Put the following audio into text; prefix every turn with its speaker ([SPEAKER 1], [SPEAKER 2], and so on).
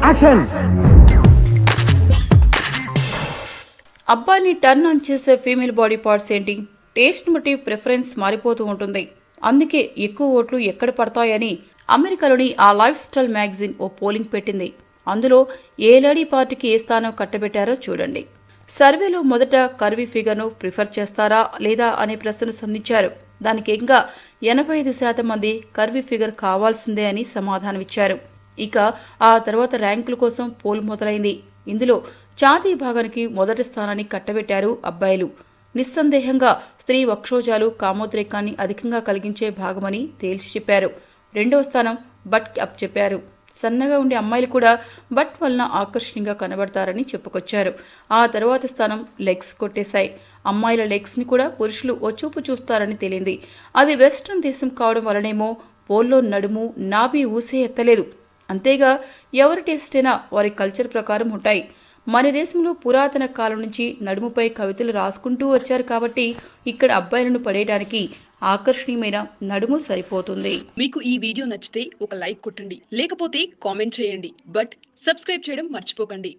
[SPEAKER 1] Action.
[SPEAKER 2] అబ్బాయిని turn on చేసే female body parts ఏంటి? టేస్ట్ బట్టి ప్రిఫరెన్స్ మారిపోతూ ఉంటుంది. అందుకే ఎక్కువ ఓట్లు ఎక్కడ పడతాయని అమెరికాలోని ఆ లైఫ్ స్టైల్ మ్యాగజైన్ ఓ పోలింగ్ పెట్టింది. అందులో ఏ లేడీ పార్టీకి ఏ స్థానం కట్టబెట్టారో చూడండి. సర్వేలో మొదట కర్వీ ఫిగర్ను ప్రిఫర్ చేస్తారా లేదా అనే ప్రశ్నను సంధించారు. దానికి ఇంకా 85% మంది కర్వీ ఫిగర్ కావాల్సిందే అని సమాధానమిచ్చారు. ఇక ఆ తర్వాత ర్యాంకుల కోసం పోల్ మొదలైంది. ఇందులో ఛాతీ భాగానికి మొదటి స్థానాన్ని కట్టబెట్టారు అబ్బాయిలు. నిస్సందేహంగా స్త్రీ వక్షోజాలు కామోద్రేకాన్ని అధికంగా కలిగించే భాగమని తేల్చి చెప్పారు. రెండవ స్థానం బట్ అప్ చెప్పారు. సన్నగా ఉండే అమ్మాయిలు కూడా బట్ వలన ఆకర్షణీయంగా కనబడతారని చెప్పుకొచ్చారు. ఆ తర్వాత స్థానం లెగ్స్ కొట్టేశాయి. అమ్మాయిల లెగ్స్ ని కూడా పురుషులు ఓ చూపు చూస్తారని తేలింది. అది వెస్ట్రన్ దేశం కావడం వలనేమో పోల్లో నడుము నాభి ఊసే ఎత్తలేదు. అంతేగా ఎవరి టేస్ట్ అయినా వారి కల్చర్ ప్రకారం ఉంటాయి. మన దేశంలో పురాతన కాలం నుంచి నడుముపై కవితలు రాసుకుంటూ వచ్చారు కాబట్టి ఇక్కడ అబ్బాయిలను పడేయడానికి ఆకర్షణీయమైన నడుము సరిపోతుంది.
[SPEAKER 3] మీకు ఈ వీడియో నచ్చితే ఒక లైక్ కొట్టండి, లేకపోతే కామెంట్ చేయండి. బట్ సబ్స్క్రైబ్ చేయడం మర్చిపోకండి.